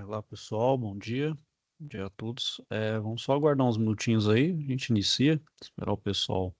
Olá, pessoal, bom dia. Bom dia a todos. Vamos só aguardar uns minutinhos aí, a gente inicia, esperar o pessoal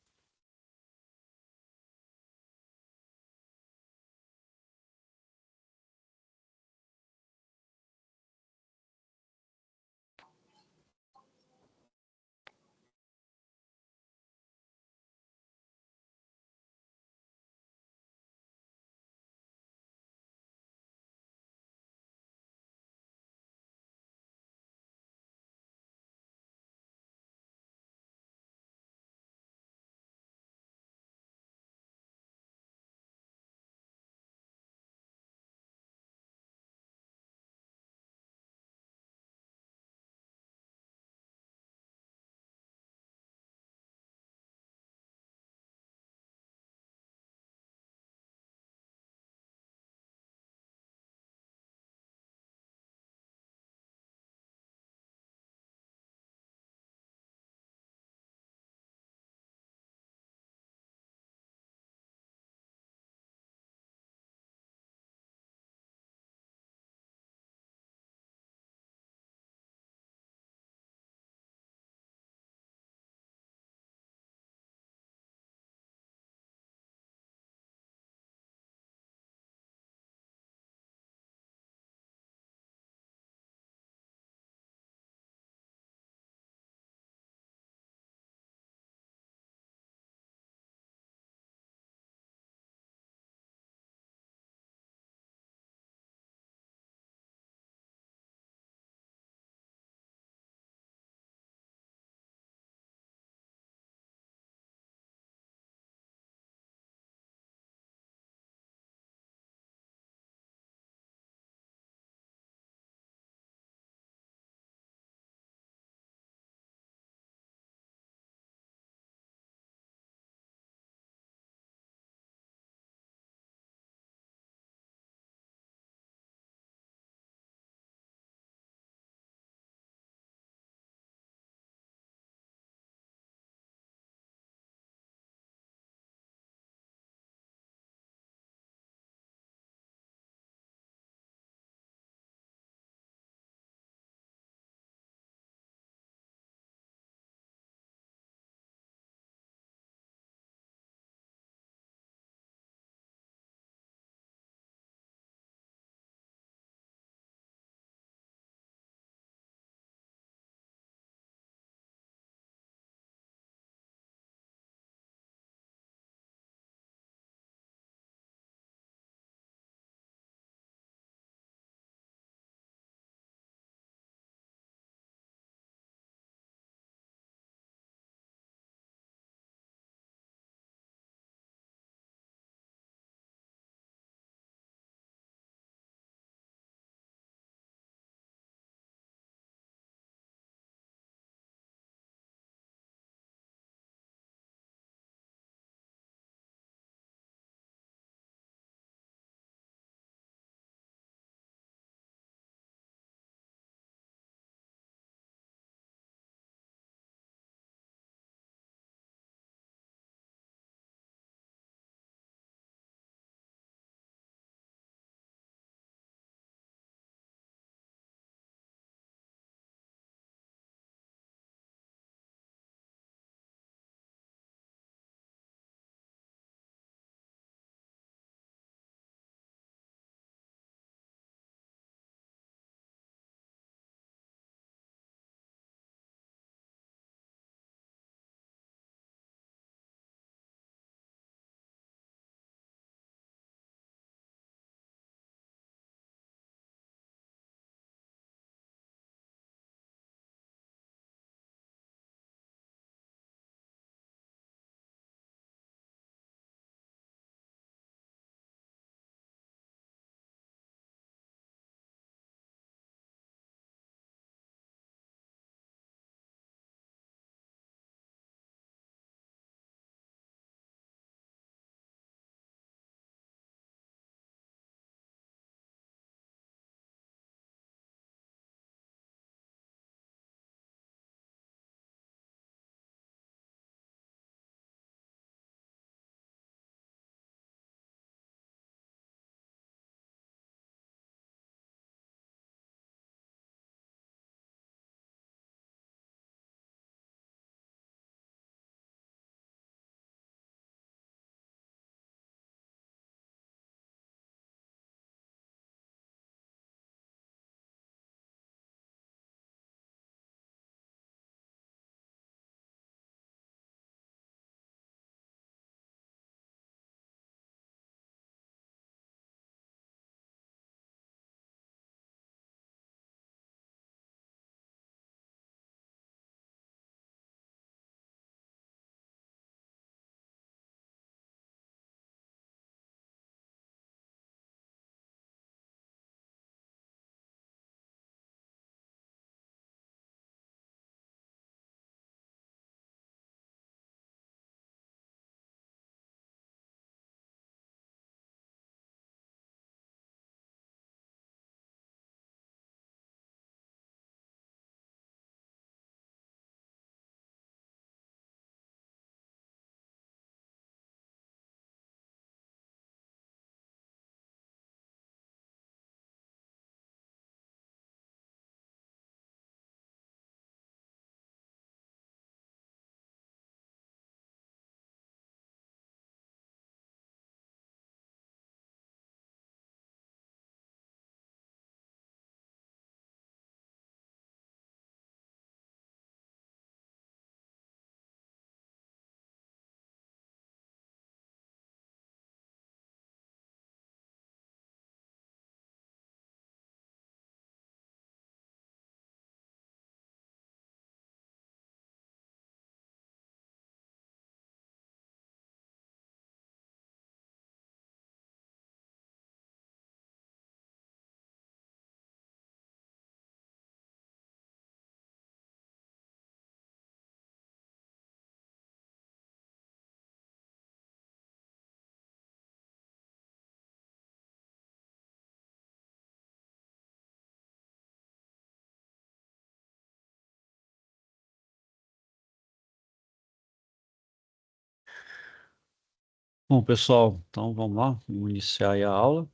Bom, pessoal, então vamos lá, vamos iniciar aí a aula.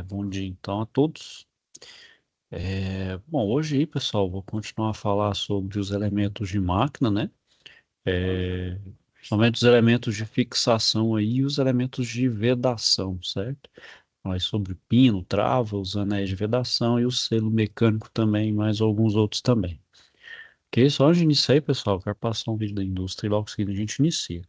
Bom dia então a todos. Bom, hoje aí, pessoal, vou continuar a falar sobre os elementos de máquina, né? É, Somente os elementos de fixação aí e os elementos de vedação, certo? Mais sobre pino, trava, os anéis de vedação e o selo mecânico também, mais alguns outros também. Ok? Só antes de iniciar aí, pessoal, eu quero passar um vídeo da indústria e logo em seguida a gente inicia.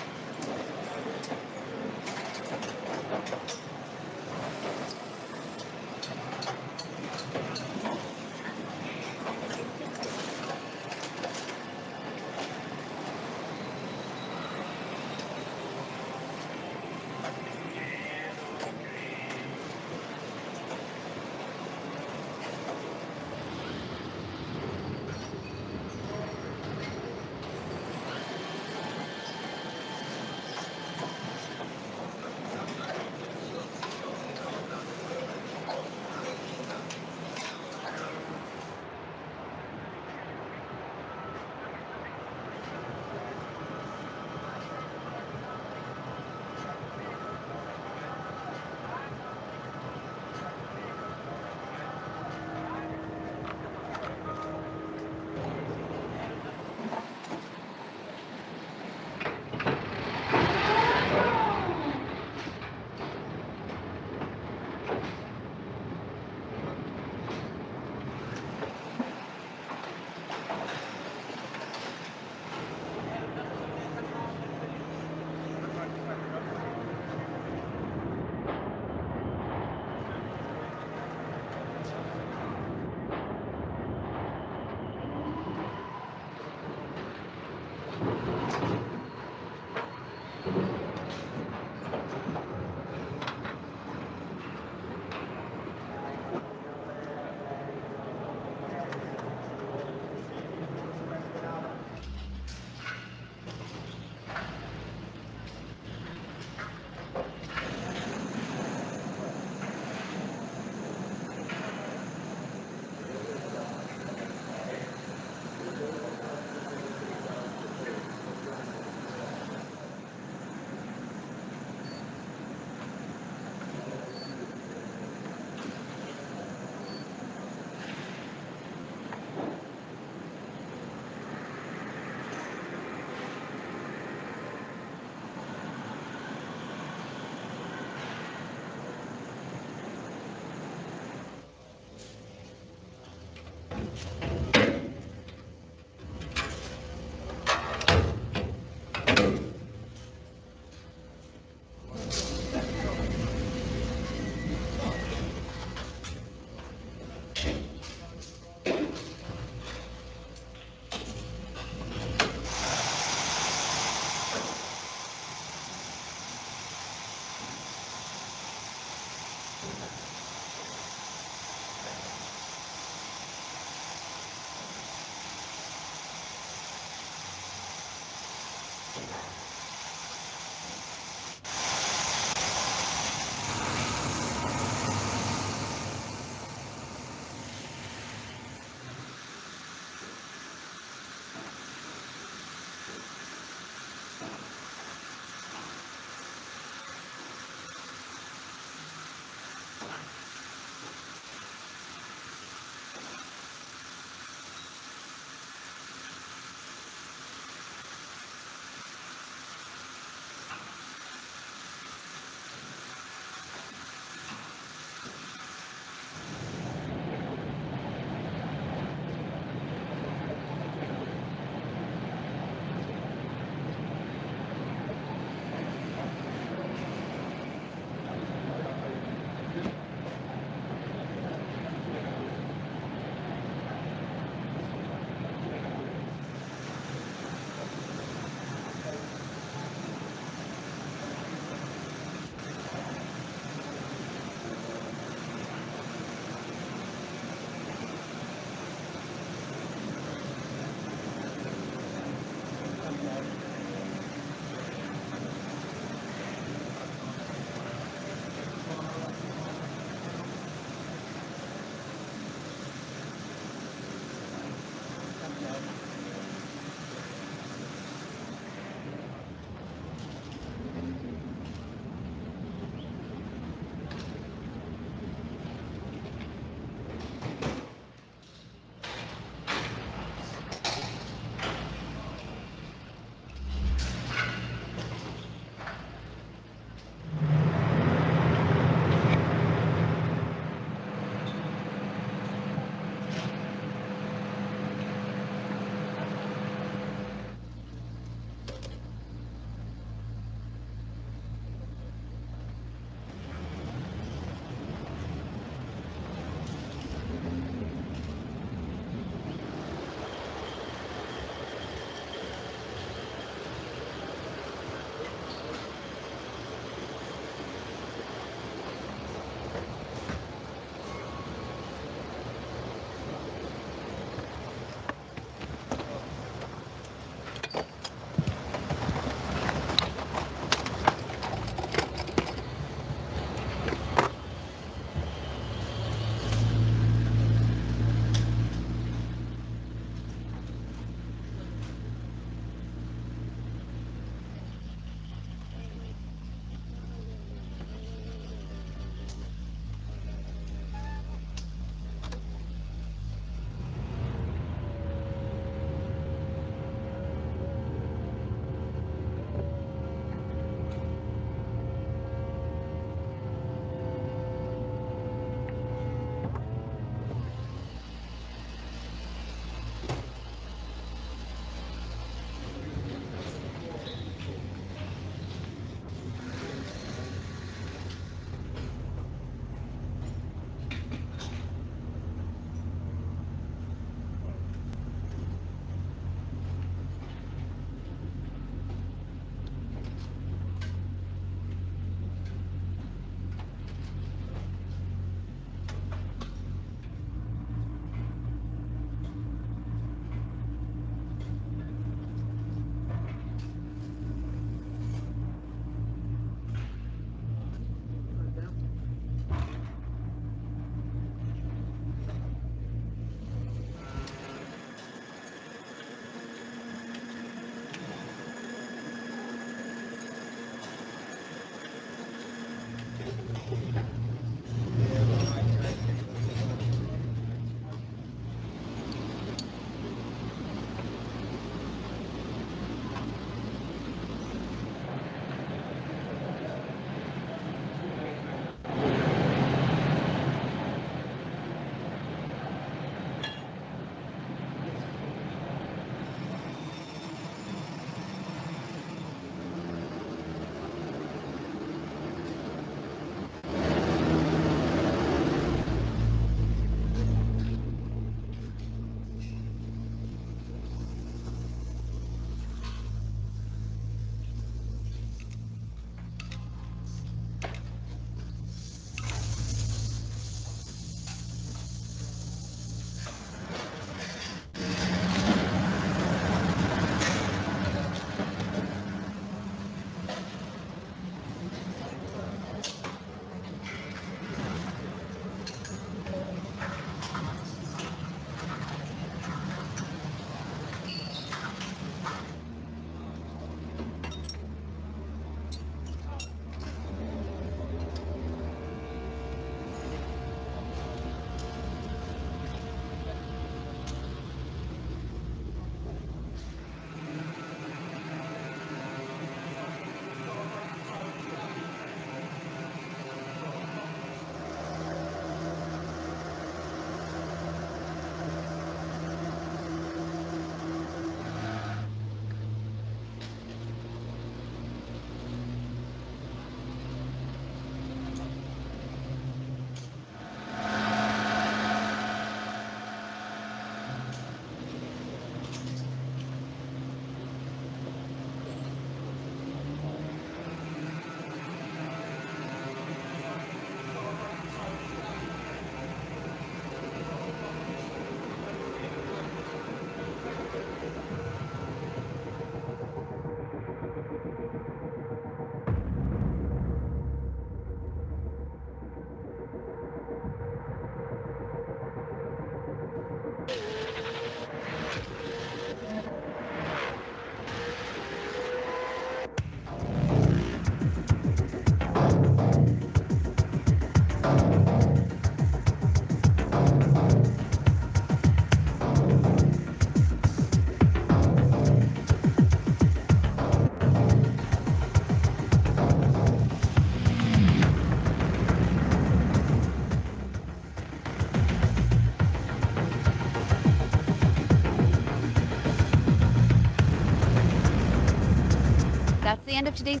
That's the end of today's.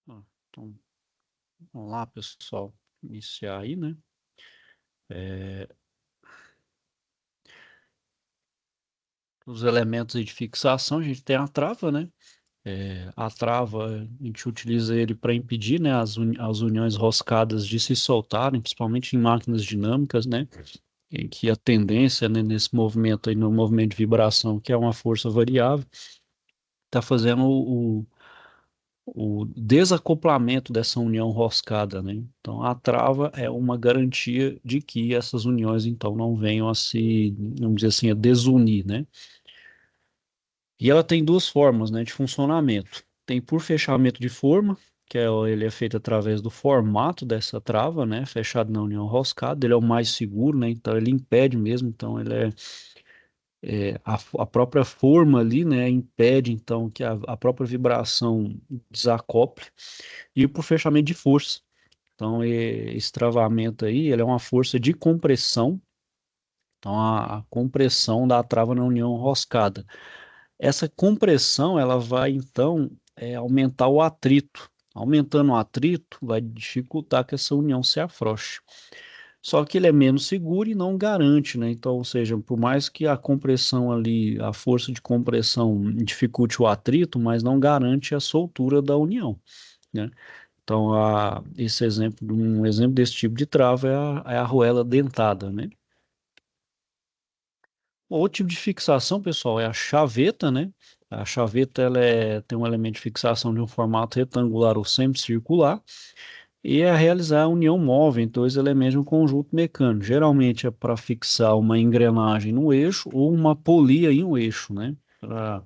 Ó, então, vamos lá, pessoal, iniciar aí, né? É, os elementos aí de fixação, a gente tem a trava, né? A trava, a gente utiliza ele para impedir, né, as uniões roscadas de se soltarem, principalmente em máquinas dinâmicas, né? Em que a tendência, né, nesse movimento aí, no movimento de vibração, que é uma força variável, está fazendo o desacoplamento dessa união roscada, né? Então, a trava é uma garantia de que essas uniões, então, não venham a se, vamos dizer assim, a desunir, né? E ela tem duas formas, né, de funcionamento. Tem por fechamento de forma, que é, ele é feito através do formato dessa trava, né, fechado na união roscada. Ele é o mais seguro, né, então ele impede mesmo, então ele a própria forma ali, né, impede então que a própria vibração desacople. E por fechamento de força. Então, esse travamento aí, ele é uma força de compressão. Então, a compressão da trava na união roscada. Essa compressão, ela vai, então, aumentar o atrito. Aumentando o atrito, vai dificultar que essa união se afrouxe. Só que ele é menos seguro e não garante, né? Então, ou seja, por mais que a compressão ali, a força de compressão dificulte o atrito, mas não garante a soltura da união, né? Então, um exemplo desse tipo de trava é a arruela dentada, né? Outro tipo de fixação, pessoal, é a chaveta, né? A chaveta tem um elemento de fixação de um formato retangular ou semicircular e é realizar a união móvel entre dois elementos de um conjunto mecânico. Geralmente é para fixar uma engrenagem no eixo ou uma polia em um eixo, né? Para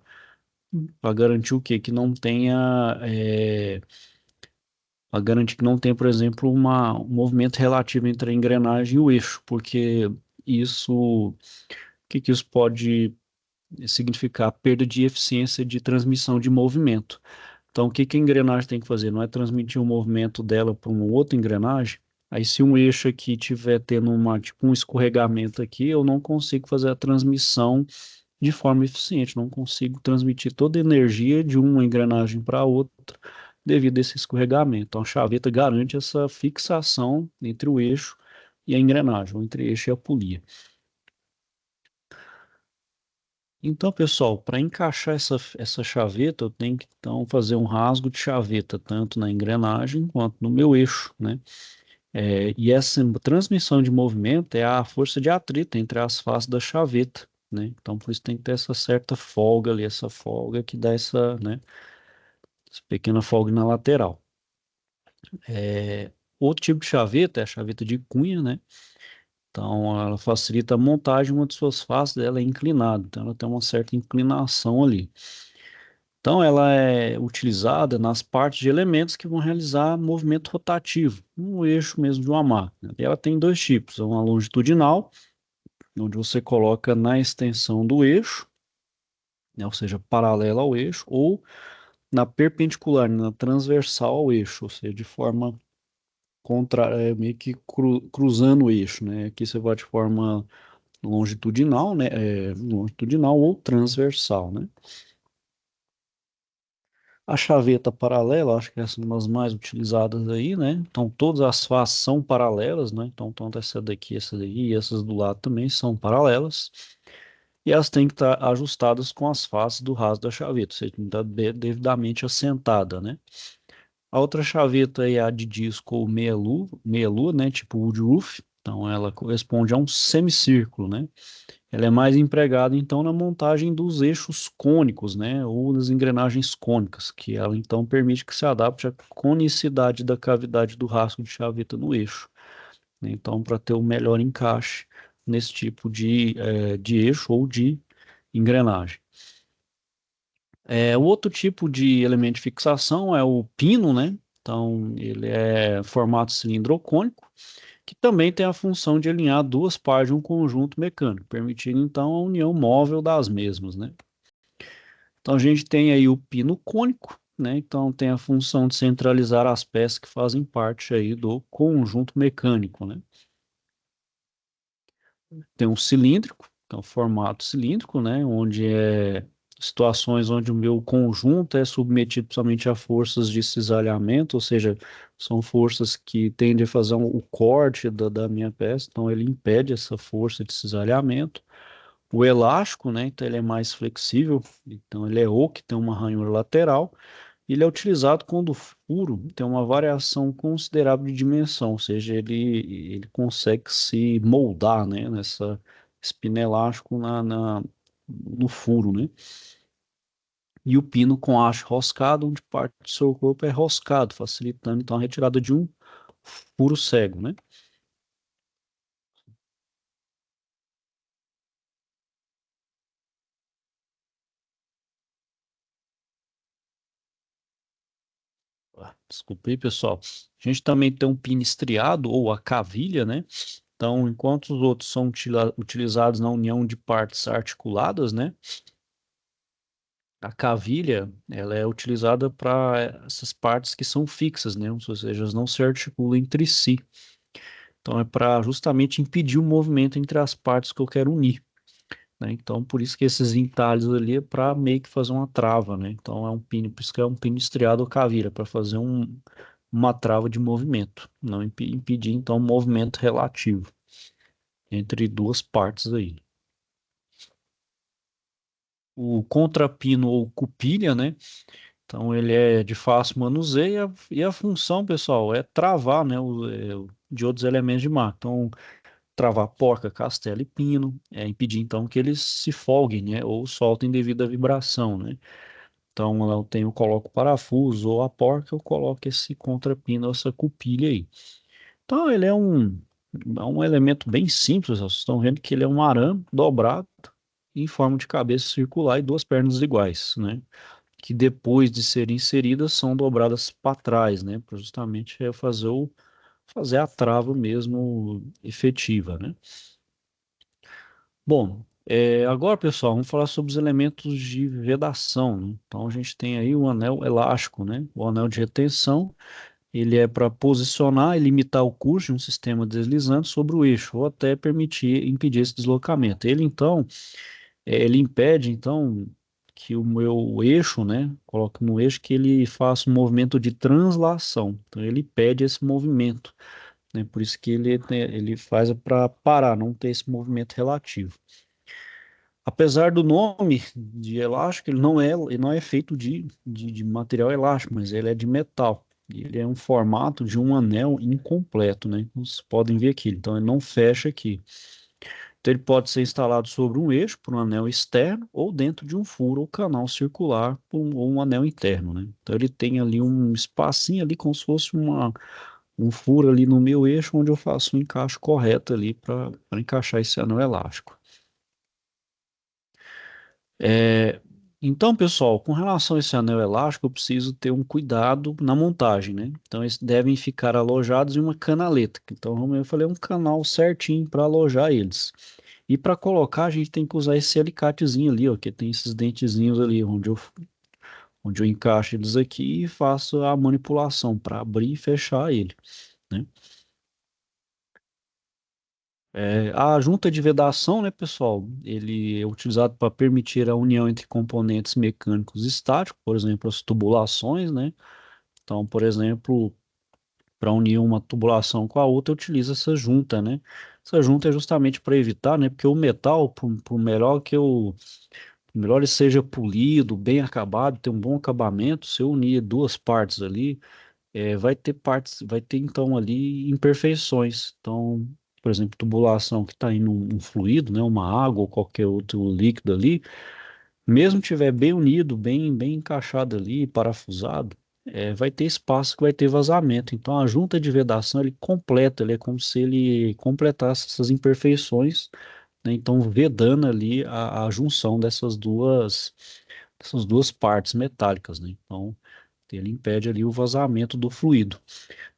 garantir o quê? Que não tenha para garantir que não tem, por exemplo, um movimento relativo entre a engrenagem e o eixo, porque o que isso pode significar? Perda de eficiência de transmissão de movimento. Então, o que que a engrenagem tem que fazer? Não é transmitir o movimento dela para uma outra engrenagem. Aí, se um eixo aqui tiver tendo tipo um escorregamento aqui, eu não consigo fazer a transmissão de forma eficiente, não consigo transmitir toda a energia de uma engrenagem para outra devido a esse escorregamento. Então, a chaveta garante essa fixação entre o eixo e a engrenagem, ou entre o eixo e a polia. Então, pessoal, para encaixar essa chaveta, eu tenho que então fazer um rasgo de chaveta, tanto na engrenagem quanto no meu eixo, né? E essa transmissão de movimento é a força de atrito entre as faces da chaveta, né? Então, por isso tem que ter essa certa folga ali, essa folga que dá né, essa pequena folga na lateral. É, Outro tipo de chaveta é a chaveta de cunha, né? Então, ela facilita a montagem, uma de suas faces dela é inclinada, então ela tem uma certa inclinação ali. Então, ela é utilizada nas partes de elementos que vão realizar movimento rotativo, no eixo mesmo de uma máquina. E ela tem dois tipos, uma longitudinal, onde você coloca na extensão do eixo, né, ou seja, paralela ao eixo, ou na perpendicular, na transversal ao eixo, ou seja, de forma meio que cruzando o eixo, né? Aqui você vai de forma longitudinal, né? Longitudinal ou transversal, né? A chaveta paralela, acho que essa é uma das mais utilizadas aí, né? Então, todas as faces são paralelas, né? Então, tanto essa daqui, essa daí e essas do lado também são paralelas. E elas têm que estar ajustadas com as faces do raso da chaveta, ou seja, tem que estar devidamente assentada, né? A outra chaveta é a de disco ou meia lua, né? Tipo woodruff. Então, ela corresponde a um semicírculo, né? Ela é mais empregada, então, na montagem dos eixos cônicos, né, ou das engrenagens cônicas, que ela, então, permite que se adapte à conicidade da cavidade do rasgo de chaveta no eixo, né, então, para ter o melhor encaixe nesse tipo de eixo ou de engrenagem. O outro tipo de elemento de fixação é o pino, né, então, ele é formato cilindro-cônico, que também tem a função de alinhar duas partes de um conjunto mecânico, permitindo então a união móvel das mesmas, né? Então a gente tem aí o pino cônico, né? Então tem a função de centralizar as peças que fazem parte aí do conjunto mecânico, né? Tem um cilíndrico, que é um formato cilíndrico, né? Onde situações onde o meu conjunto é submetido somente a forças de cisalhamento, ou seja, são forças que tendem a fazer o corte da minha peça, então ele impede essa força de cisalhamento. O elástico, né? Então ele é mais flexível, então ele é oco, tem uma ranhura lateral. Ele é utilizado quando o furo tem uma variação considerável de dimensão, ou seja, ele consegue se moldar, né, nessa espina elástico no furo, né? E o pino com haste roscado, onde parte do seu corpo é roscado, facilitando então a retirada de um furo cego, né? Desculpe aí, pessoal. A gente também tem um pino estriado ou a cavilha, né? Então, enquanto os outros são utilizados na união de partes articuladas, né? A cavilha, ela é utilizada para essas partes que são fixas, né? Ou seja, elas não se articulam entre si. Então, é para justamente impedir o movimento entre as partes que eu quero unir, né? Então, por isso que esses entalhes ali é para meio que fazer uma trava, né? Então, é um pino, por isso que é um pino estriado ou cavilha, para fazer uma trava de movimento, não impedir, então, o movimento relativo entre duas partes aí. O contrapino ou cupilha, né? Então ele é de fácil manuseio e a função, pessoal, é travar, né, de outros elementos de mar. Então, travar porca, castelo e pino, impedir então que eles se folguem, né, ou soltem devido à vibração, né. Então eu coloco o parafuso ou a porca, eu coloco esse contrapino, essa cupilha aí. Então ele é um elemento bem simples, vocês estão vendo que ele é um arame dobrado em forma de cabeça circular e duas pernas iguais, né? Que depois de serem inseridas são dobradas para trás, né? Para justamente fazer a trava mesmo efetiva, né? Bom, agora, pessoal, vamos falar sobre os elementos de vedação, né? Então a gente tem aí o anel elástico, né? O anel de retenção, ele é para posicionar e limitar o curso de um sistema deslizante sobre o eixo, ou até impedir esse deslocamento. Ele impede, então, que o meu eixo, né, coloque no eixo que ele faça um movimento de translação. Então, ele impede esse movimento, né? Por isso que ele faz para parar, não ter esse movimento relativo. Apesar do nome de elástico, ele não é feito de material elástico, mas ele é de metal. E ele é um formato de um anel incompleto, né? Vocês podem ver aqui. Então, ele não fecha aqui. Então, ele pode ser instalado sobre um eixo por um anel externo ou dentro de um furo ou canal circular ou um anel interno, né? Então, ele tem ali um espacinho ali como se fosse um furo ali no meu eixo onde eu faço um encaixe correto ali para encaixar esse anel elástico. É, então, pessoal, com relação a esse anel elástico, eu preciso ter um cuidado na montagem, né? Então, eles devem ficar alojados em uma canaleta. Então, como eu falei, um canal certinho para alojar eles. E para colocar, a gente tem que usar esse alicatezinho ali, ó, que tem esses dentezinhos ali, onde eu encaixo eles aqui e faço a manipulação para abrir e fechar ele, né? A junta de vedação, né, pessoal, ele é utilizado para permitir a união entre componentes mecânicos estáticos, por exemplo, as tubulações, né? Então, por exemplo, para unir uma tubulação com a outra, utiliza essa junta, né? Essa junta é justamente para evitar, né? Porque o metal, por melhor ele seja polido, bem acabado, ter um bom acabamento, se eu unir duas partes ali, vai ter então ali imperfeições. Então, por exemplo, tubulação que está indo um fluido, né, uma água ou qualquer outro líquido ali, mesmo tiver bem unido, bem encaixado ali, parafusado, vai ter espaço que vai ter vazamento. Então, a junta de vedação ele completa, ele é como se ele completasse essas imperfeições, né, então vedando ali a junção dessas duas partes metálicas, né? Então, ele impede ali o vazamento do fluido.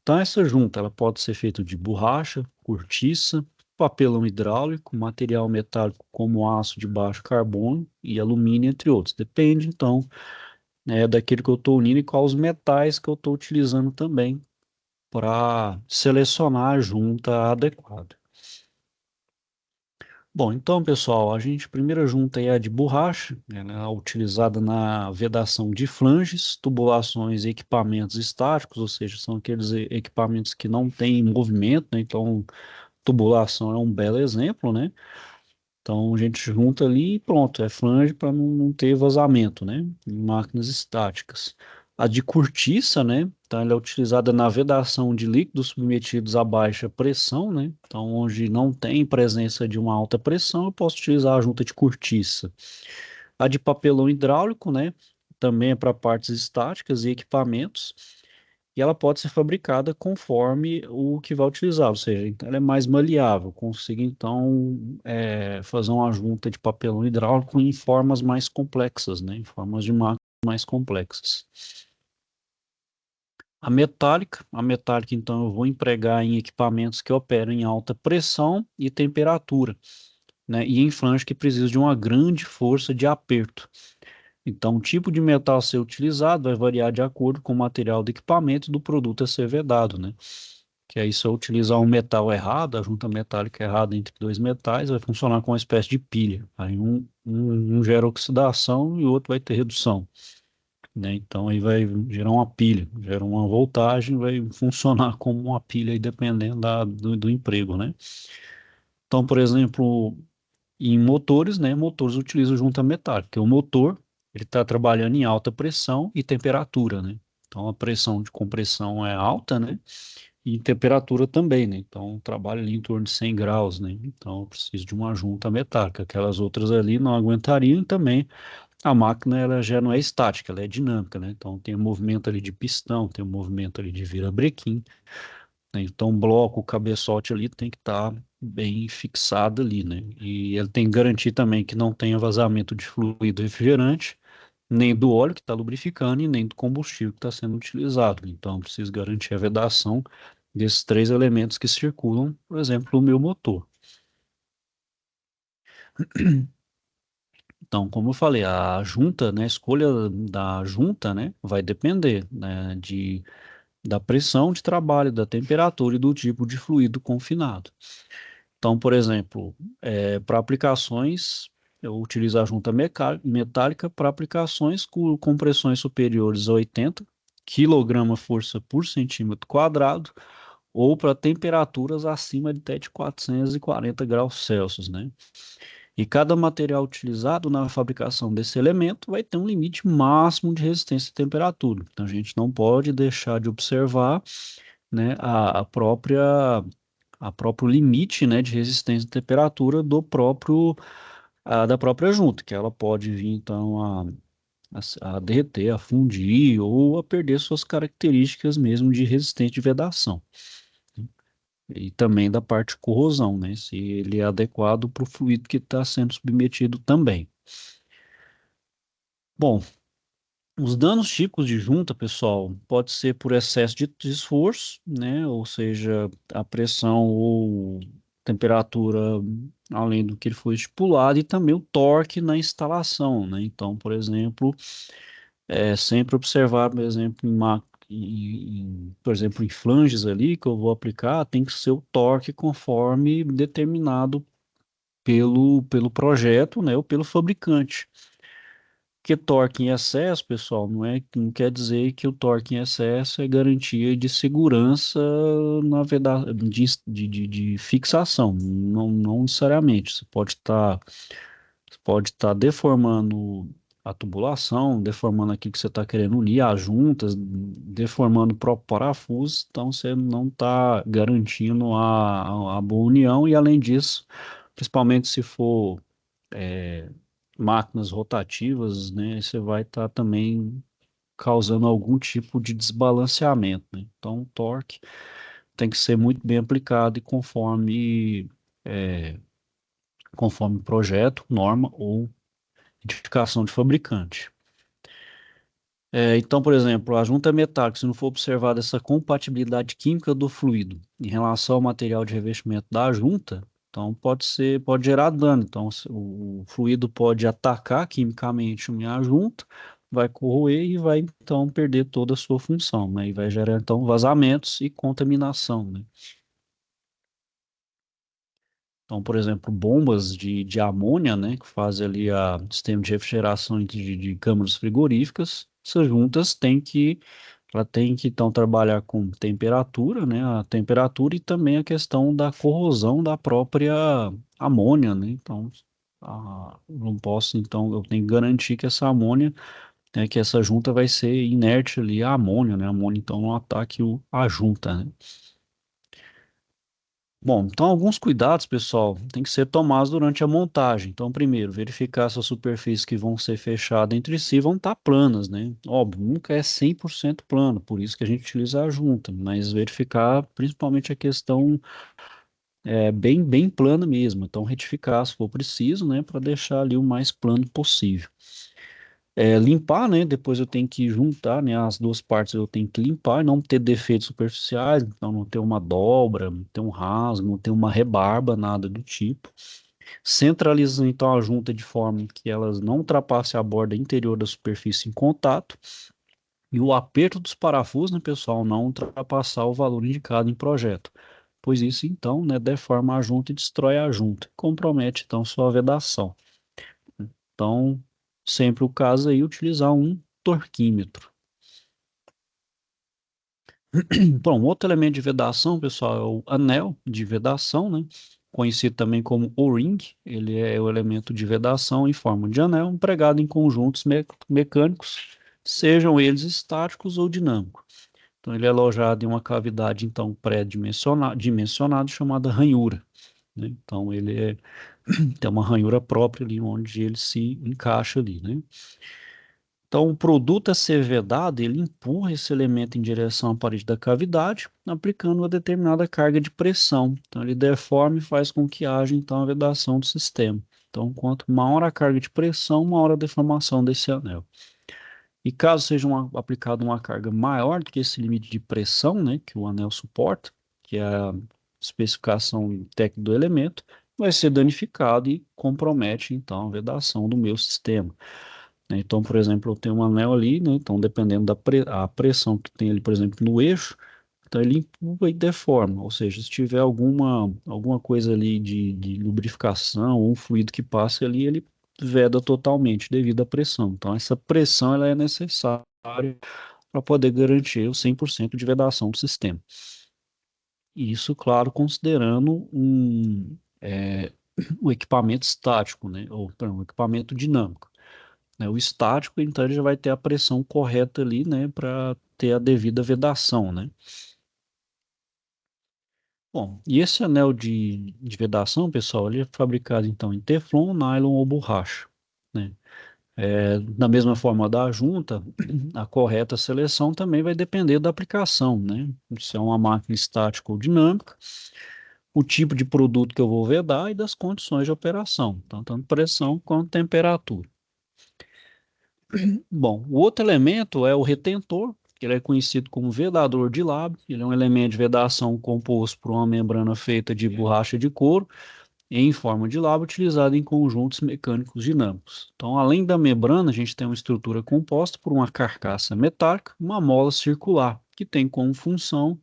Então, essa junta ela pode ser feita de borracha, cortiça, papelão hidráulico, material metálico como aço de baixo carbono e alumínio, entre outros. Depende, então, daquele que eu estou unindo e quais os metais que eu estou utilizando também para selecionar a junta adequada. Bom, então, pessoal, a gente primeiro junta aí a de borracha, né, ela é utilizada na vedação de flanges, tubulações e equipamentos estáticos, ou seja, são aqueles equipamentos que não têm movimento, né? Então, tubulação é um belo exemplo, né? Então, a gente junta ali e pronto, é flange para não ter vazamento, né? Em máquinas estáticas. A de cortiça, né? Então, ela é utilizada na vedação de líquidos submetidos a baixa pressão, né? Então, onde não tem presença de uma alta pressão, eu posso utilizar a junta de cortiça. A de papelão hidráulico, né? Também é para partes estáticas e equipamentos. E ela pode ser fabricada conforme o que vai utilizar, ou seja, então ela é mais maleável. Consigo, então, fazer uma junta de papelão hidráulico em formas mais complexas, né? Em formas de máquinas mais complexas. A metálica, então, eu vou empregar em equipamentos que operam em alta pressão e temperatura, né? E em flange que precisam de uma grande força de aperto. Então, o tipo de metal a ser utilizado vai variar de acordo com o material do equipamento e do produto a ser vedado, né? Que aí, se eu utilizar um metal errado, a junta metálica errada entre dois metais, vai funcionar como uma espécie de pilha. Aí um gera oxidação e o outro vai ter redução, né? Então aí vai gerar uma pilha, gera uma voltagem, vai funcionar como uma pilha aí dependendo do emprego, né? Então, por exemplo, em motores, né? Motores utilizam junta metálica, porque o motor ele está trabalhando em alta pressão e temperatura, né? Então a pressão de compressão é alta, né? E temperatura também, né? Então trabalha ali em torno de 100 graus, né? Então eu preciso de uma junta metálica. Aquelas outras ali não aguentariam e também. A máquina ela já não é estática, ela é dinâmica, né? Então tem o movimento ali de pistão, tem o movimento ali de virabrequim, né? Então o bloco, o cabeçote ali tem que estar bem fixado ali, né? E ele tem que garantir também que não tenha vazamento de fluido refrigerante, nem do óleo que está lubrificando e nem do combustível que está sendo utilizado. Então preciso garantir a vedação desses três elementos que circulam, por exemplo, no meu motor. Então, como eu falei, a junta, né, a escolha da junta, né, vai depender, né, da pressão de trabalho, da temperatura e do tipo de fluido confinado. Então, por exemplo, para aplicações, eu utilizo a junta metálica para aplicações com pressões superiores a 80 kg-força por centímetro quadrado ou para temperaturas acima de até de 440 graus Celsius, né? E cada material utilizado na fabricação desse elemento vai ter um limite máximo de resistência à temperatura. Então a gente não pode deixar de observar, né, a próprio limite, né, de resistência à temperatura da própria junta, que ela pode vir então a derreter, a fundir ou a perder suas características mesmo de resistente de vedação. E também da parte de corrosão, né? Se ele é adequado para o fluido que está sendo submetido também. Bom, os danos típicos de junta, pessoal, pode ser por excesso de esforço, né? Ou seja, a pressão ou temperatura além do que ele foi estipulado, e também o torque na instalação, né? Então, por exemplo, sempre observar, por exemplo, por exemplo, em flanges ali que eu vou aplicar, tem que ser o torque conforme determinado pelo projeto, né, ou pelo fabricante. Porque torque em excesso, pessoal, não quer dizer que o torque em excesso é garantia de segurança na verdade, de fixação. Não, não necessariamente. Você pode estar deformando a tubulação, deformando aquilo que você está querendo unir, as juntas, deformando o próprio parafuso, então você não está garantindo a boa união, e além disso, principalmente se for é, máquinas rotativas, né, você vai estar também causando algum tipo de desbalanceamento, né? Então, o torque tem que ser muito bem aplicado e conforme projeto, norma ou indicação de fabricante. Então, por exemplo, a junta metálica, se não for observada essa compatibilidade química do fluido em relação ao material de revestimento da junta, então pode gerar dano. Então, o fluido pode atacar quimicamente a minha junta, vai corroer e vai então perder toda a sua função, né? E vai gerar então vazamentos e contaminação, né? Então, por exemplo, bombas de amônia, né, que fazem ali a sistema de refrigeração de câmaras frigoríficas, essas juntas ela tem que então trabalhar com temperatura, né, a temperatura e também a questão da corrosão da própria amônia, né, então, não posso, então, eu tenho que garantir que essa amônia, né, que essa junta vai ser inerte ali a amônia, né, a amônia então não ataque a junta, né. Bom, então alguns cuidados, pessoal, tem que ser tomados durante a montagem. Então, primeiro, verificar se as superfícies que vão ser fechadas entre si vão estar planas, né? Óbvio, nunca é 100% plano, por isso que a gente utiliza a junta, mas verificar principalmente a questão bem plana mesmo. Então, retificar se for preciso, né, para deixar ali o mais plano possível. Limpar, né? Depois eu tenho que juntar, né? As duas partes eu tenho que limpar, não ter defeitos superficiais, então não ter uma dobra, não ter um rasgo, não ter uma rebarba, nada do tipo. Centraliza então a junta de forma que elas não ultrapassem a borda interior da superfície em contato. E o aperto dos parafusos, né, pessoal, não ultrapassar o valor indicado em projeto, pois isso então, né, deforma a junta e destrói a junta, compromete então sua vedação. Então, sempre o caso aí utilizar um torquímetro. Bom, outro elemento de vedação, pessoal, é o anel de vedação, né? Conhecido também como O-ring. Ele é o elemento de vedação em forma de anel empregado em conjuntos mecânicos, sejam eles estáticos ou dinâmicos. Então, ele é alojado em uma cavidade então pré-dimensionada chamada ranhura, né? Então, tem uma ranhura própria ali onde ele se encaixa ali, né? Então, o produto a ser vedado, ele empurra esse elemento em direção à parede da cavidade, aplicando uma determinada carga de pressão. Então, ele deforma e faz com que haja, então, a vedação do sistema. Então, quanto maior a carga de pressão, maior a deformação desse anel. E caso seja aplicada uma carga maior do que esse limite de pressão, né, que o anel suporta, que é a especificação técnica do elemento, vai ser danificado e compromete, então, a vedação do meu sistema, né? Então, por exemplo, eu tenho um anel ali, né? Então, dependendo a pressão que tem ali, por exemplo, no eixo, então ele empurra e deforma. Ou seja, se tiver alguma coisa ali de lubrificação ou um fluido que passe ali, ele veda totalmente devido à pressão. Então, essa pressão ela é necessária para poder garantir o 100% de vedação do sistema. E isso, claro, considerando um equipamento estático, né? Ou, perdão, um equipamento dinâmico, né? O estático, então, ele já vai ter a pressão correta ali, né, para ter a devida vedação, né? Bom, e esse anel de vedação, pessoal, ele é fabricado, então, em Teflon, nylon ou borracha, né? Da mesma forma da junta, a correta seleção também vai depender da aplicação, né? Se é uma máquina estática ou dinâmica, o tipo de produto que eu vou vedar e das condições de operação, então, tanto pressão quanto temperatura. Bom, o outro elemento é o retentor, que ele é conhecido como vedador de lábio. Ele é um elemento de vedação composto por uma membrana feita de borracha de couro em forma de lábio, utilizado em conjuntos mecânicos dinâmicos. Então, além da membrana, a gente tem uma estrutura composta por uma carcaça metálica, uma mola circular, que tem como função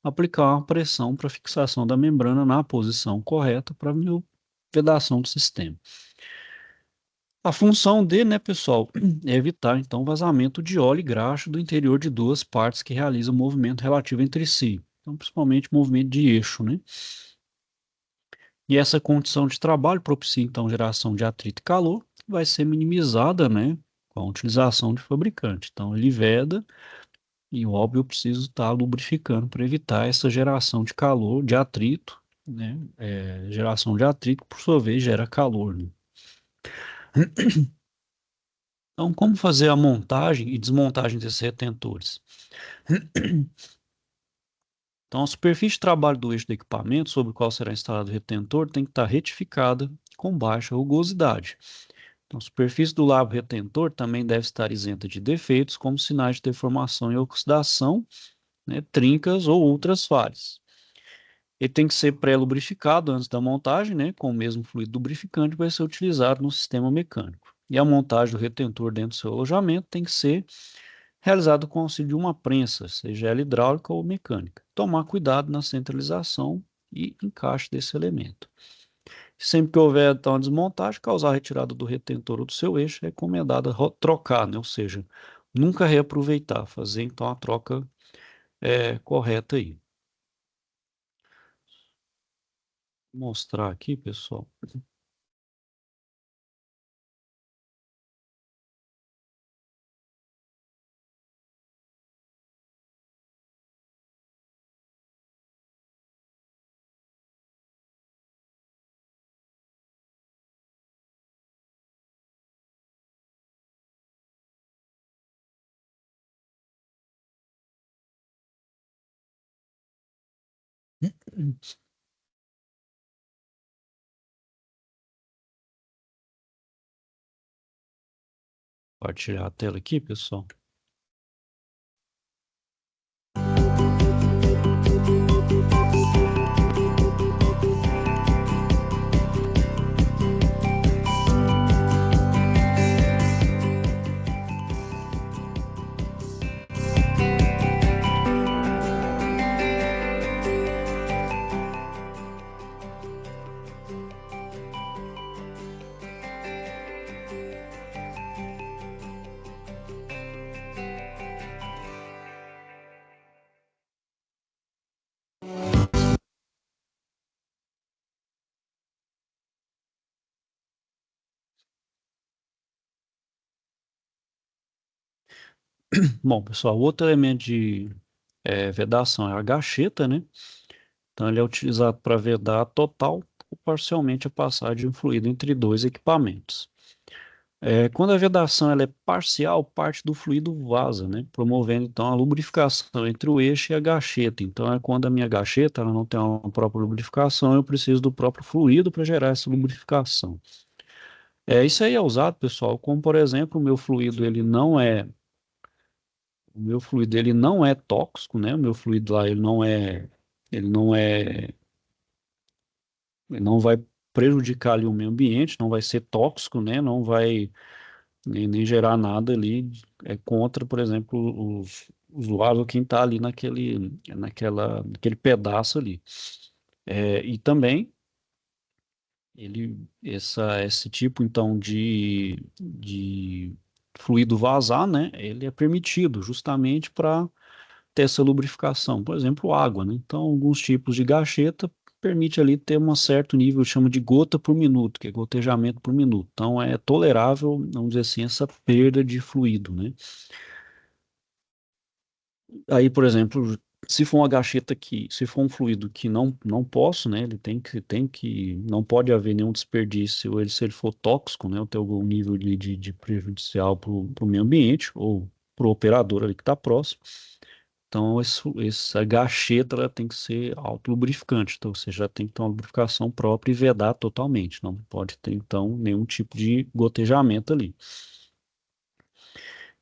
aplicar uma pressão para fixação da membrana na posição correta para a vedação do sistema. A função dele, né, pessoal, é evitar então vazamento de óleo e graxa do interior de duas partes que realizam movimento relativo entre si. Então, principalmente movimento de eixo, né? E essa condição de trabalho propicia então geração de atrito e calor, que vai ser minimizada, né, com a utilização de fabricante. Então, ele veda e, óbvio, eu preciso estar lubrificando para evitar essa geração de calor, de atrito, né? Geração de atrito, por sua vez, gera calor, né? Então, como fazer a montagem e desmontagem desses retentores? Então, a superfície de trabalho do eixo do equipamento sobre o qual será instalado o retentor tem que estar retificada com baixa rugosidade. Então, a superfície do labo retentor também deve estar isenta de defeitos, como sinais de deformação e oxidação, né, trincas ou outras falhas. Ele tem que ser pré-lubrificado antes da montagem, né, com o mesmo fluido lubrificante que vai ser utilizado no sistema mecânico. E a montagem do retentor dentro do seu alojamento tem que ser realizado com auxílio de uma prensa, seja ela hidráulica ou mecânica. Tomar cuidado na centralização e encaixe desse elemento. Sempre que houver então a desmontagem, causar a retirada do retentor ou do seu eixo, é recomendado trocar, né? Ou seja, nunca reaproveitar, fazer então a troca correta aí. Vou mostrar aqui, pessoal. Pode tirar a tela aqui, pessoal. Bom, pessoal, o outro elemento de vedação é a gacheta, né? Então, ele é utilizado para vedar total ou parcialmente a passagem de um fluido entre dois equipamentos. Quando a vedação ela é parcial, parte do fluido vaza, né? Promovendo então a lubrificação entre o eixo e a gacheta. Então, é quando a minha gacheta ela não tem uma própria lubrificação, eu preciso do próprio fluido para gerar essa lubrificação. Isso aí é usado, pessoal, como por exemplo, o meu fluido ele não é tóxico, né? O meu fluido lá ele não é, ele não vai prejudicar ali o meio ambiente, não vai ser tóxico, né? Não vai nem gerar nada ali contra, por exemplo, os usuários ou quem está ali naquele pedaço ali. E também esse tipo então de fluido vazar, né? Ele é permitido justamente para ter essa lubrificação. Por exemplo, água, né? Então, alguns tipos de gacheta permite ali ter um certo nível, chama de gota por minuto, que é gotejamento por minuto. Então, é tolerável, vamos dizer assim, essa perda de fluido, né? Aí, por exemplo, se for uma gacheta se for um fluido que não posso, né? Ele não pode haver nenhum desperdício, ou se ele for tóxico, né? Ou ter algum nível de prejudicial para o meio ambiente, ou para o operador ali que está próximo. Então, essa gacheta ela tem que ser autolubrificante. Então, você já tem que ter uma lubrificação própria e vedar totalmente. Não pode ter, então, nenhum tipo de gotejamento ali.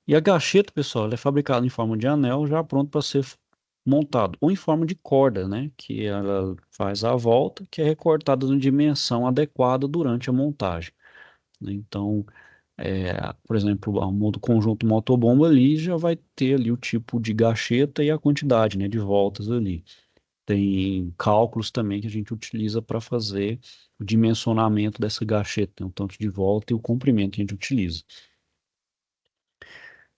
E a gacheta, pessoal, ela é fabricada em forma de anel, já pronto para ser montado, ou em forma de corda, né? Que ela faz a volta, que é recortada na dimensão adequada durante a montagem, né? Então, por exemplo, a modo conjunto motobomba ali já vai ter ali o tipo de gacheta e a quantidade, né, de voltas ali. Tem cálculos também que a gente utiliza para fazer o dimensionamento dessa gacheta, né, o tanto de volta e o comprimento que a gente utiliza.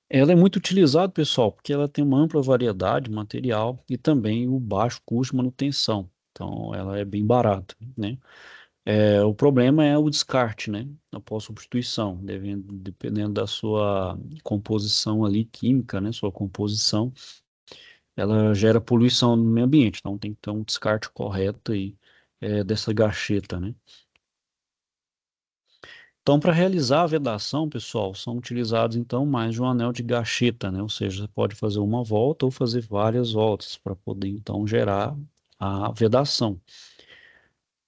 Ela é muito utilizada, pessoal, porque ela tem uma ampla variedade de material e também o baixo custo de manutenção. Então, ela é bem barata, né? O problema é o descarte, né? Após substituição, dependendo da sua composição ali química, né? Sua composição, ela gera poluição no meio ambiente. Então, tem que ter um descarte correto aí, dessa gacheta, né? Então, para realizar a vedação, pessoal, são utilizados então mais de um anel de gacheta, né? Ou seja, você pode fazer uma volta ou fazer várias voltas para poder então gerar a vedação.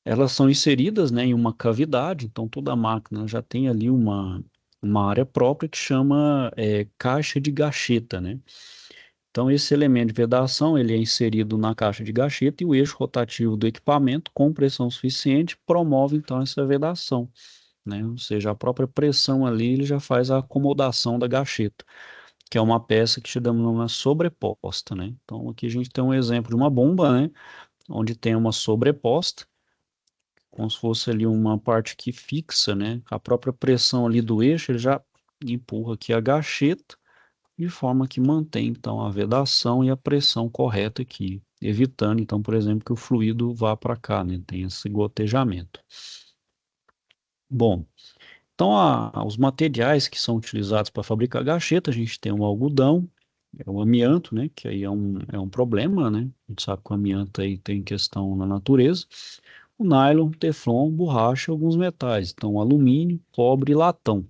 Elas são inseridas, né, em uma cavidade, então toda máquina já tem ali uma área própria que chama caixa de gacheta, né? Então, esse elemento de vedação ele é inserido na caixa de gacheta e o eixo rotativo do equipamento, com pressão suficiente, promove então essa vedação, né? Ou seja, a própria pressão ali ele já faz a acomodação da gacheta, que é uma peça que chamamos uma sobreposta, né? Então aqui a gente tem um exemplo de uma bomba, né? Onde tem uma sobreposta como se fosse ali uma parte que fixa, né? A própria pressão ali do eixo, ele já empurra aqui a gacheta, de forma que mantém, então, a vedação e a pressão correta aqui, evitando, então, por exemplo, que o fluido vá para cá, né? Tem esse gotejamento. Bom, então, os materiais que são utilizados para fabricar gacheta, a gente tem o algodão, é o amianto, né? Que aí é um problema, né? A gente sabe que o amianto aí tem questão na natureza. O nylon, teflon, borracha, alguns metais. Então, alumínio, cobre e latão.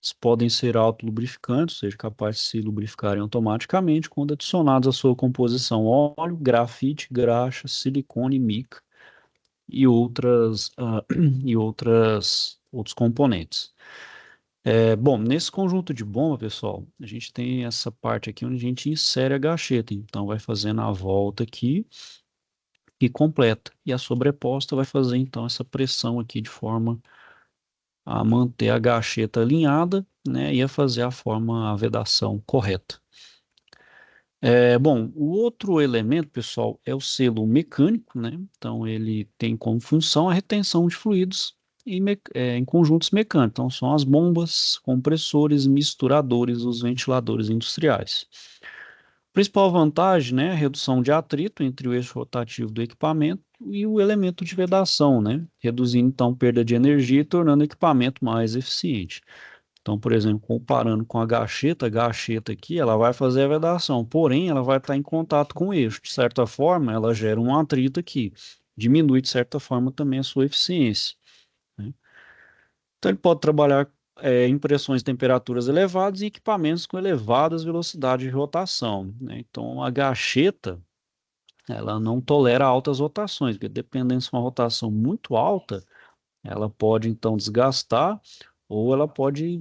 Eles podem ser autolubrificantes, ou seja, capazes de se lubrificarem automaticamente quando adicionados à sua composição óleo, grafite, graxa, silicone, mica e outros componentes. Bom, nesse conjunto de bomba, pessoal, a gente tem essa parte aqui onde a gente insere a gacheta. Então, vai fazendo a volta aqui e completa. E a sobreposta vai fazer, então, essa pressão aqui de forma a manter a gacheta alinhada, né, e a fazer a vedação correta. Bom, o outro elemento, pessoal, é o selo mecânico, né? Então, ele tem como função a retenção de fluidos em conjuntos mecânicos. Então, são as bombas, compressores, misturadores, os ventiladores industriais. Principal vantagem, né, a redução de atrito entre o eixo rotativo do equipamento e o elemento de vedação, né, reduzindo então perda de energia e tornando o equipamento mais eficiente. Então, por exemplo, comparando com a gacheta aqui, ela vai fazer a vedação, porém, ela vai estar em contato com o eixo. De certa forma, ela gera um atrito aqui, diminui, de certa forma, também a sua eficiência, né? Então, ele pode trabalhar em pressões e temperaturas elevadas e equipamentos com elevadas velocidades de rotação, né? Então, a gacheta, ela não tolera altas rotações, porque dependendo se é uma rotação muito alta, ela pode, então, desgastar ou ela pode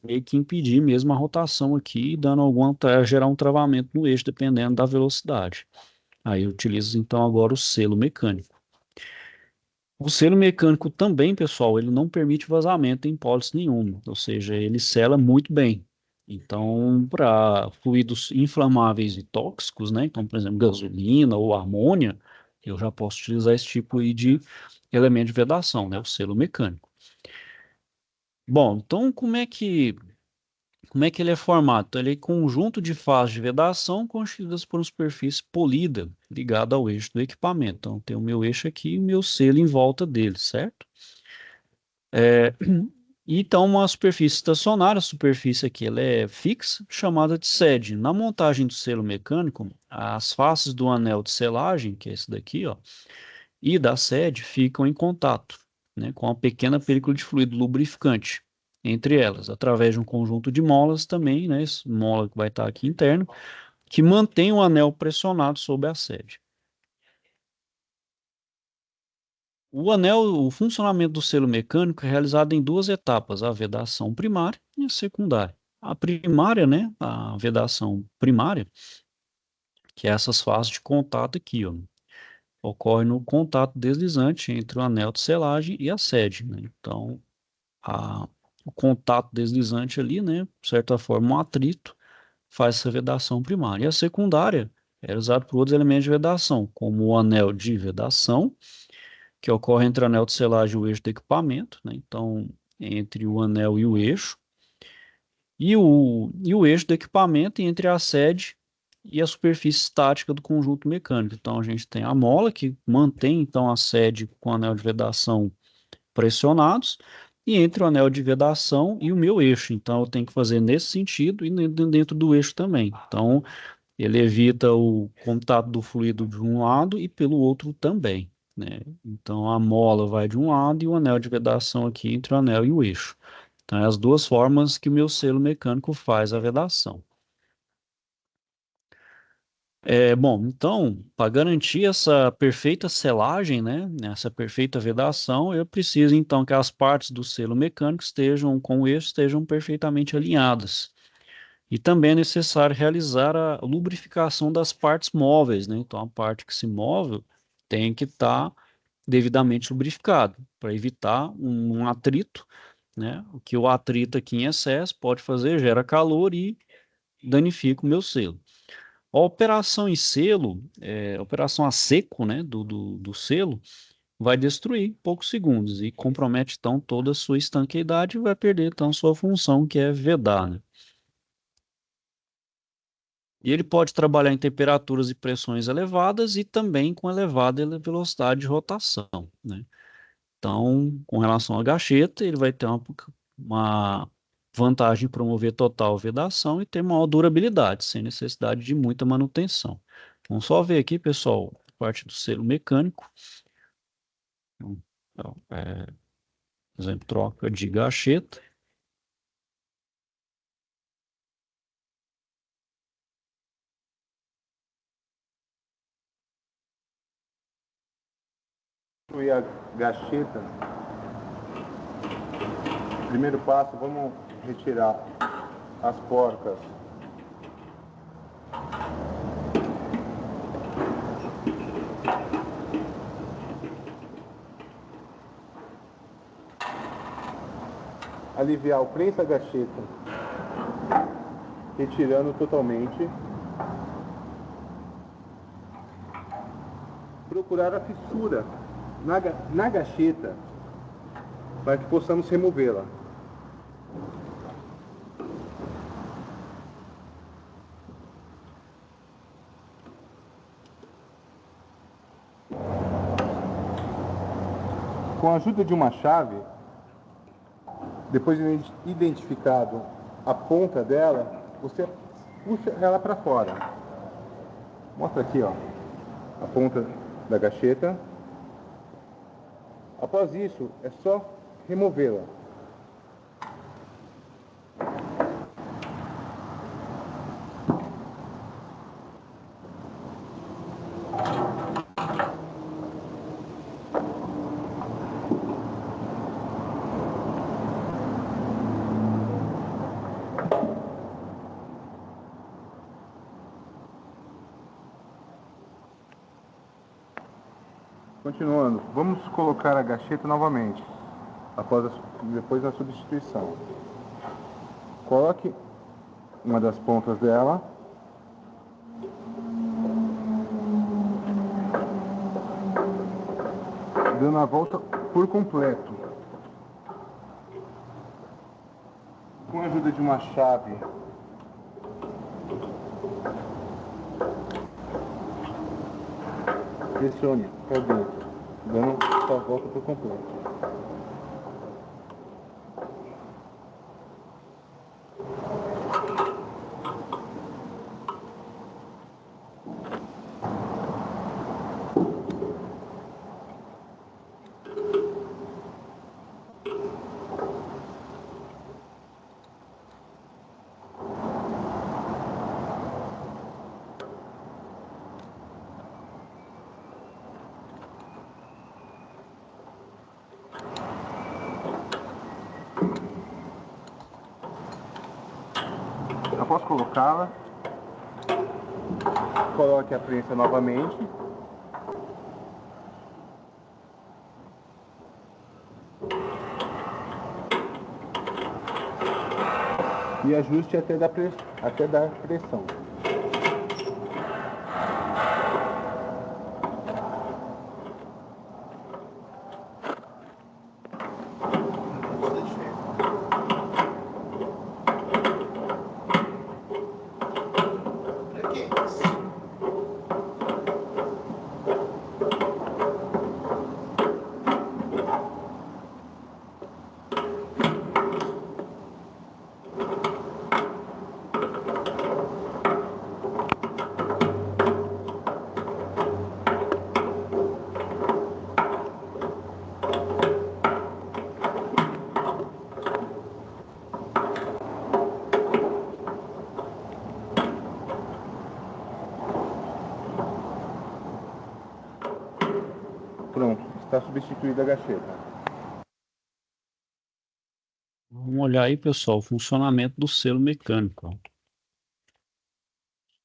meio que impedir mesmo a rotação aqui, dando gerar um travamento no eixo, dependendo da velocidade. Aí eu utilizo então agora o selo mecânico. O selo mecânico também, pessoal, ele não permite vazamento em pólice nenhuma, ou seja, ele sela muito bem. Então, para fluidos inflamáveis e tóxicos, né? Então, por exemplo, gasolina ou amônia, eu já posso utilizar esse tipo aí de elemento de vedação, né? O selo mecânico. Bom, então como é que ele é formado? Então, ele é conjunto de fases de vedação constituídas por uma superfície polida ligada ao eixo do equipamento. Então, tem o meu eixo aqui e o meu selo em volta dele, certo? E então, uma superfície estacionária, a superfície aqui ela é fixa, chamada de sede. Na montagem do selo mecânico, as faces do anel de selagem, que é esse daqui, ó, e da sede ficam em contato, né, com uma pequena película de fluido lubrificante entre elas, através de um conjunto de molas também, né, esse mola que vai estar aqui interno, que mantém o anel pressionado sobre a sede. O funcionamento do selo mecânico é realizado em duas etapas, a vedação primária e a secundária. A primária, né, a vedação primária, que é essas fases de contato aqui, ó, ocorre no contato deslizante entre o anel de selagem e a sede, né? Então, o contato deslizante ali, né, de certa forma, um atrito, faz essa vedação primária. E a secundária é usada por outros elementos de vedação, como o anel de vedação, que ocorre entre o anel de selagem e o eixo do equipamento, né? Então, entre o anel e o eixo, e o eixo do equipamento entre a sede e a superfície estática do conjunto mecânico. Então, a gente tem a mola, que mantém, então, a sede com o anel de vedação pressionados, e entre o anel de vedação e o meu eixo. Então, eu tenho que fazer nesse sentido e dentro do eixo também. Então, ele evita o contato do fluido de um lado e pelo outro também, né? Então, a mola vai de um lado e o anel de vedação aqui entre o anel e o eixo. Então, é as duas formas que o meu selo mecânico faz a vedação. Bom, então, para garantir essa perfeita selagem, né, essa perfeita vedação, eu preciso então que as partes do selo mecânico estejam com o eixo estejam perfeitamente alinhadas. E também é necessário realizar a lubrificação das partes móveis, né? Então, a parte que se move tem que estar devidamente lubrificado para evitar um atrito, né? O que o atrito aqui em excesso pode fazer, gera calor e danifica o meu selo. A operação em selo, operação a seco, né, do selo, vai destruir em poucos segundos e compromete então toda a sua estanqueidade e vai perder então sua função que é vedar, né? E ele pode trabalhar em temperaturas e pressões elevadas e também com elevada velocidade de rotação, né? Então, com relação à gacheta, ele vai ter uma vantagem em promover total vedação e ter maior durabilidade, sem necessidade de muita manutenção. Vamos só ver aqui, pessoal, parte do selo mecânico. Então, por exemplo, troca de gacheta. Construir a gacheta, primeiro passo, vamos retirar as porcas aliviar o prensa gacheta, retirando totalmente, procurar a fissura na gacheta para que possamos removê-la. Com a ajuda de uma chave, depois de identificado a ponta dela, você puxa ela para fora. Mostra aqui, ó, a ponta da gacheta. Após isso, é só removê-la. Continuando, vamos colocar a gacheta novamente, depois da substituição. Coloque uma das pontas dela, dando a volta por completo. Com a ajuda de uma chave, pressione para dentro, dando a volta por completo. Após colocá-la, coloque a prensa novamente. E ajuste até dar pressão. Pronto, está substituída a gacheta. Vamos olhar aí, pessoal, o funcionamento do selo mecânico. Ó.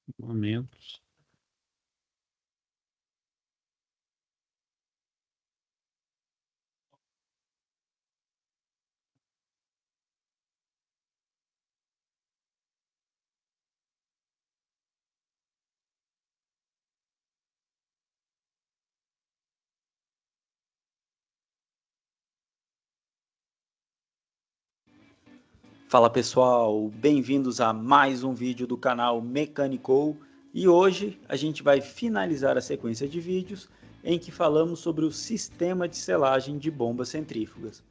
Funcionamento. Fala pessoal, bem-vindos a mais um vídeo do canal Mecânico e hoje a gente vai finalizar a sequência de vídeos em que falamos sobre o sistema de selagem de bombas centrífugas.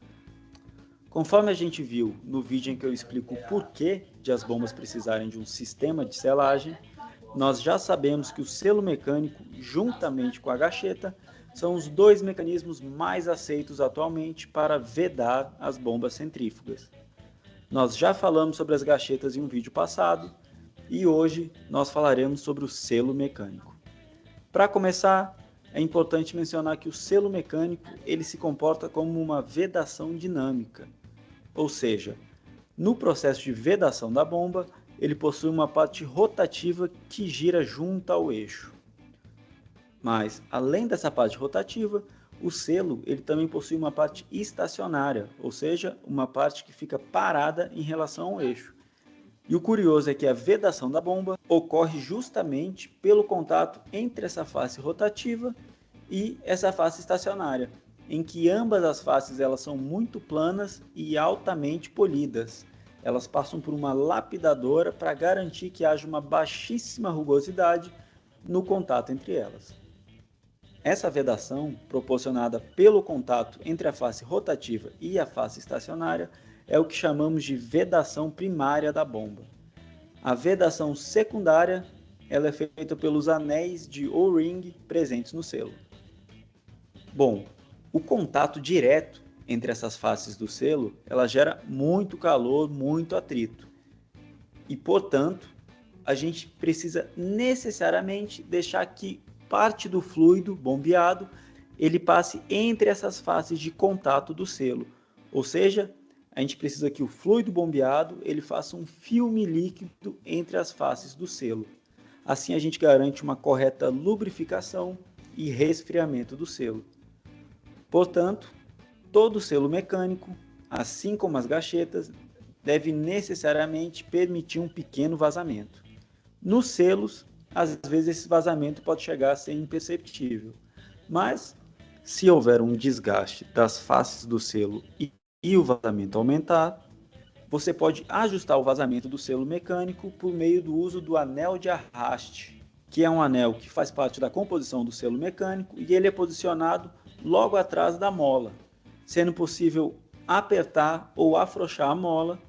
Conforme a gente viu no vídeo em que eu explico o porquê de as bombas precisarem de um sistema de selagem, nós já sabemos que o selo mecânico, juntamente com a gacheta, são os dois mecanismos mais aceitos atualmente para vedar as bombas centrífugas. Nós já falamos sobre as gachetas em um vídeo passado e hoje nós falaremos sobre o selo mecânico. Para começar, é importante mencionar que o selo mecânico ele se comporta como uma vedação dinâmica, ou seja, no processo de vedação da bomba, ele possui uma parte rotativa que gira junto ao eixo. Mas, além dessa parte rotativa, o selo ele também possui uma parte estacionária, ou seja, uma parte que fica parada em relação ao eixo. E o curioso é que a vedação da bomba ocorre justamente pelo contato entre essa face rotativa e essa face estacionária, em que ambas as faces elas são muito planas e altamente polidas. Elas passam por uma lapidadora para garantir que haja uma baixíssima rugosidade no contato entre elas. Essa vedação, proporcionada pelo contato entre a face rotativa e a face estacionária, é o que chamamos de vedação primária da bomba. A vedação secundária ela é feita pelos anéis de O-ring presentes no selo. Bom, o contato direto entre essas faces do selo ela gera muito calor, muito atrito. E, portanto, a gente precisa necessariamente deixar que parte do fluido bombeado ele passe entre essas faces de contato do selo, ou seja, a gente precisa que o fluido bombeado ele faça um filme líquido entre as faces do selo. Assim a gente garante uma correta lubrificação e resfriamento do selo. Portanto, todo selo mecânico, assim como as gachetas, deve necessariamente permitir um pequeno vazamento. Nos selos, às vezes esse vazamento pode chegar a ser imperceptível, mas se houver um desgaste das faces do selo e o vazamento aumentar, você pode ajustar o vazamento do selo mecânico por meio do uso do anel de arraste, que é um anel que faz parte da composição do selo mecânico e ele é posicionado logo atrás da mola, sendo possível apertar ou afrouxar a mola,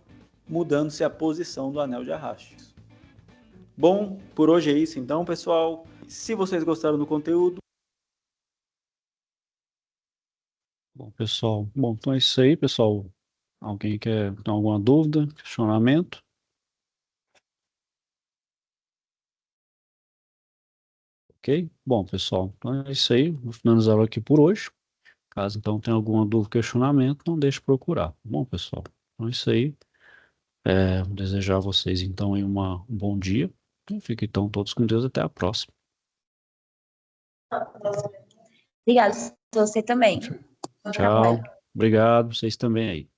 mudando-se a posição do anel de arraste. Bom, por hoje é isso então, pessoal. Se vocês gostaram do conteúdo... Bom, pessoal, então é isso aí, pessoal. Alguém quer ter alguma dúvida, questionamento? Ok? Bom, pessoal, então é isso aí. Vou finalizar aqui por hoje. Caso então tenha alguma dúvida, questionamento, não deixe de procurar. Bom, pessoal, então é isso aí. Vou desejar a vocês então aí um bom dia. Fiquem então todos com Deus. Até a próxima. Obrigada, você também. Tchau. Obrigado, vocês também aí.